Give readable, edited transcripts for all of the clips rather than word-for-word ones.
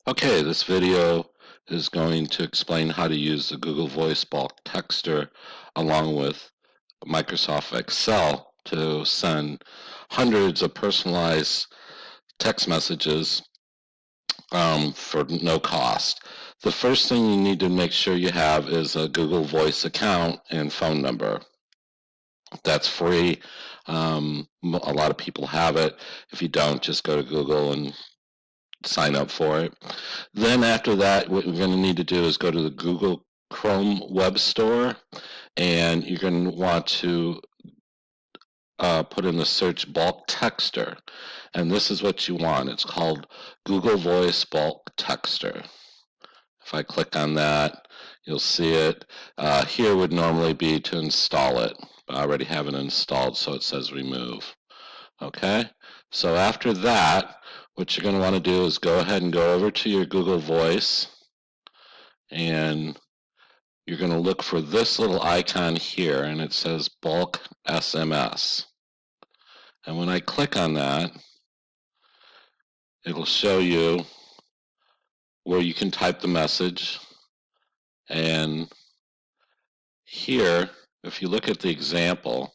Okay, this video is going to explain how to use the Google Voice bulk texter along with Microsoft Excel to send hundreds of personalized text messages for no cost. The first thing you need to make sure you have is a Google Voice account and phone number. That's free. A lot of people have it. If you don't, just go to Google and sign up for it. Then after that, what we're going to need to do is go to the Google Chrome Web Store, and you're going to want to put in the search bulk texter. And this is what you want. It's called Google Voice Bulk Texter. If I click on that, you'll see it. Here would normally be to install it. But I already have it installed, so it says remove. Okay, so after that, what you're going to want to do is go ahead and go over to your Google Voice, and you're going to look for this little icon here, and it says bulk SMS. And when I click on that, it'll show you where you can type the message. And here, if you look at the example,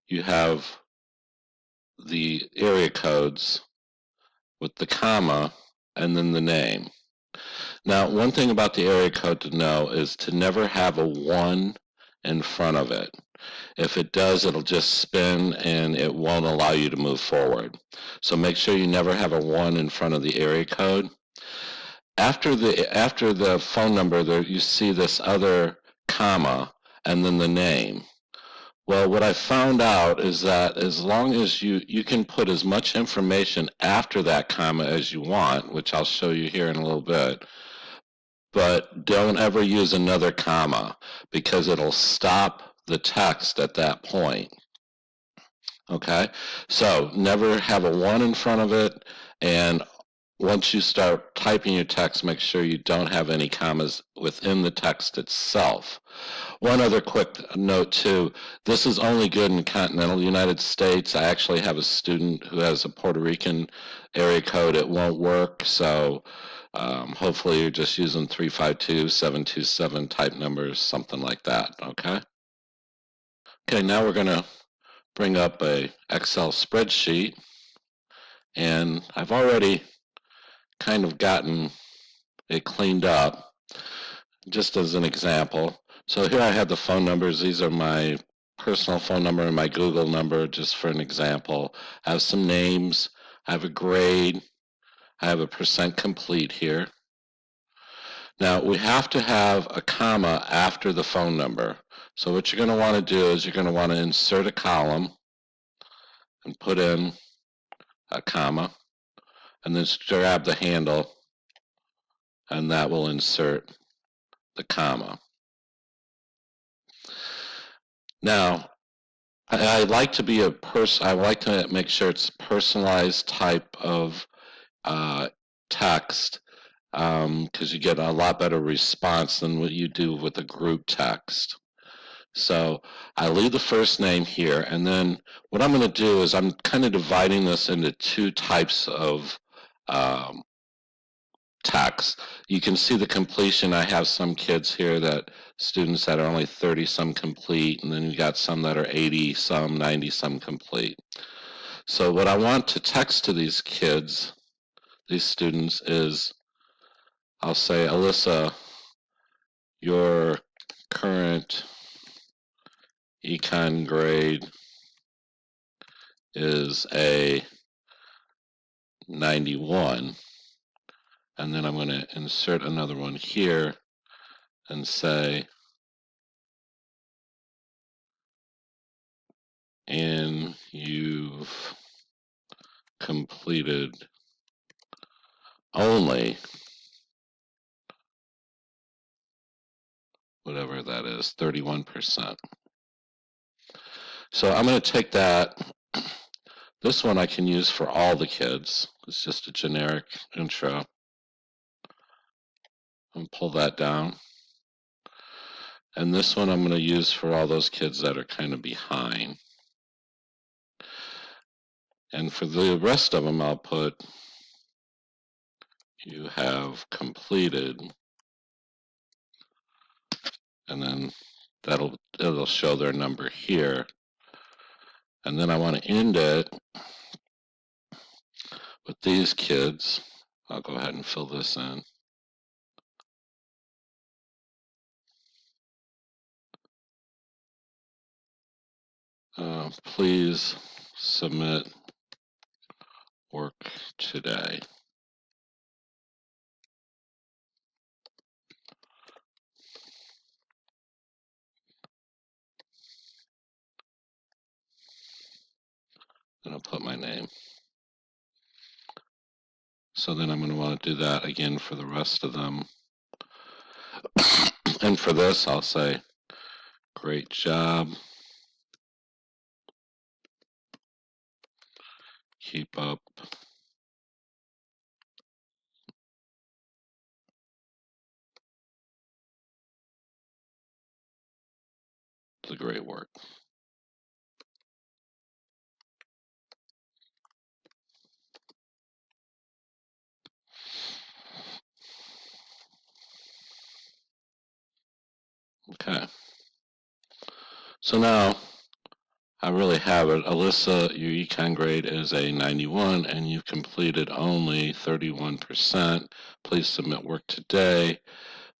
you have the area codes with the comma and then the name. Now, one thing about the area code to know is to never have a 1 in front of it. If it does, it'll just spin and it won't allow you to move forward. So make sure you never have a 1 in front of the area code. After the phone number, there you see this other comma and then the name. Well, what I found out is that as long as you can put as much information after that comma as you want, which I'll show you here in a little bit, but don't ever use another comma because it'll stop the text at that point. Okay, so never have a 1 in front of it, and once you start typing your text, make sure you don't have any commas within the text itself. One other quick note too, this is only good in continental United States. I actually have a student who has a Puerto Rican area code. It won't work, so hopefully you're just using 352-727 type numbers, something like that, okay? Okay, now we're gonna bring up a Excel spreadsheet, and I've already kind of gotten it cleaned up, just as an example. So here I have the phone numbers. These are my personal phone number and my Google number, just for an example. I have some names. I have a grade. I have a percent complete here. Now, we have to have a comma after the phone number. So what you're going to want to do is you're going to want to insert a column and put in a comma, and then grab the handle, and that will insert the comma. Now, I like to be I like to make sure it's personalized type of text, because you get a lot better response than what you do with a group text. So I leave the first name here, and then what I'm going to do is I'm kind of dividing this into two types of text. You can see the completion. I have some kids here students that are only 30 some complete, and then you got some that are 80 some, 90 some complete. So what I want to text to these kids, these students, is I'll say, Alyssa, your current econ grade is a 91, and then I'm going to insert another one here and say, and you've completed only whatever that is, 31%. So I'm going to take that. This one I can use for all the kids. It's just a generic intro. And pull that down. And this one I'm going to use for all those kids that are kind of behind. And for the rest of them, I'll put you have completed, and then it'll show their number here. And then I want to end it with these kids. I'll go ahead and fill this in. Please submit work today. And I'll put my name. So then I'm going to want to do that again for the rest of them. And for this, I'll say, great job. Keep up the great work. Okay. So now I really have it. Alyssa, your econ grade is a 91 and you've completed only 31%. Please submit work today.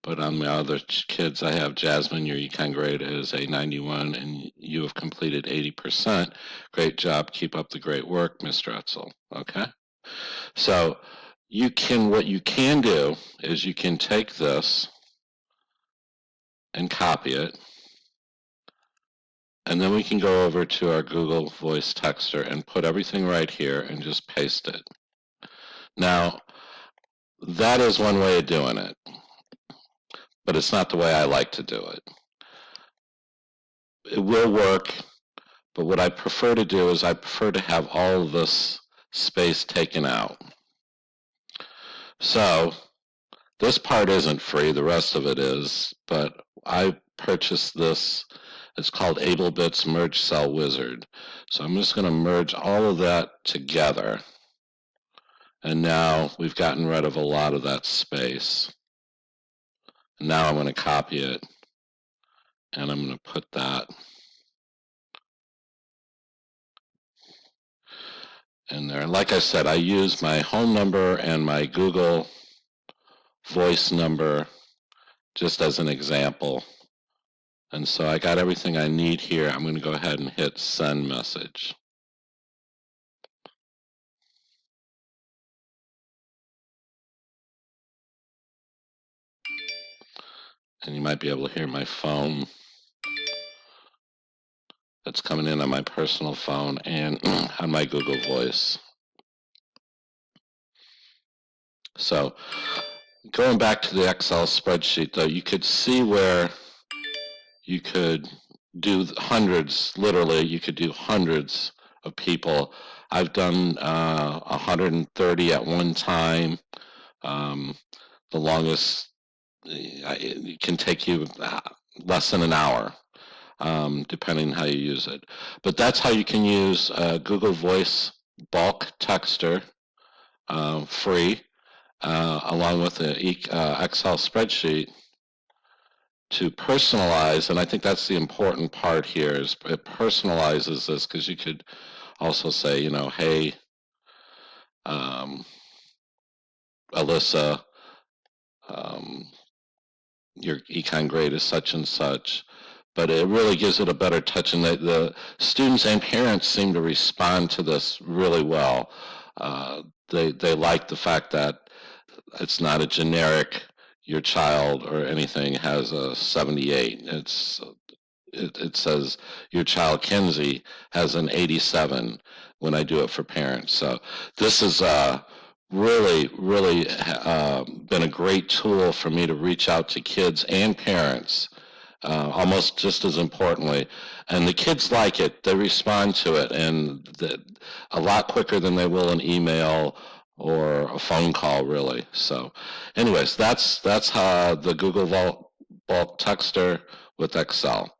But on the other kids, I have Jasmine, your econ grade is a 91 and you have completed 80%. Great job. Keep up the great work, Mr. Etzel. Okay. So what you can do is you can take this and copy it. And then we can go over to our Google Voice Texter and put everything right here and just paste it. Now, that is one way of doing it, but it's not the way I like to do it. It will work, but what I prefer to do is I prefer to have all of this space taken out. So this part isn't free, the rest of it is, but I purchased this. It's called AbleBits Merge Cell Wizard. So I'm just going to merge all of that together. And now we've gotten rid of a lot of that space. And now I'm going to copy it, and I'm going to put that in there. And like I said, I use my home number and my Google Voice number just as an example. And so I got everything I need here. I'm going to go ahead and hit send message. And you might be able to hear my phone that's coming in on my personal phone and on my Google Voice. So going back to the Excel spreadsheet, though, you could see where you could do hundreds, literally, you could do hundreds of people. I've done 130 at one time. The longest, it can take you less than an hour, depending how you use it. But that's how you can use Google Voice Bulk Texter free, along with the Excel spreadsheet to personalize, and I think that's the important part here, is it personalizes this, because you could also say, you know, hey, Alyssa, your econ grade is such and such, but it really gives it a better touch, and the students and parents seem to respond to this really well. They like the fact that it's not a generic, your child or anything has a 78. It says your child Kenzie has an 87 when I do it for parents. So this is really been a great tool for me to reach out to kids and parents, almost just as importantly. And the kids like it. They respond to it, and a lot quicker than they will an email or a phone call, really. So anyways, that's how the Google Bulk Texter with Excel.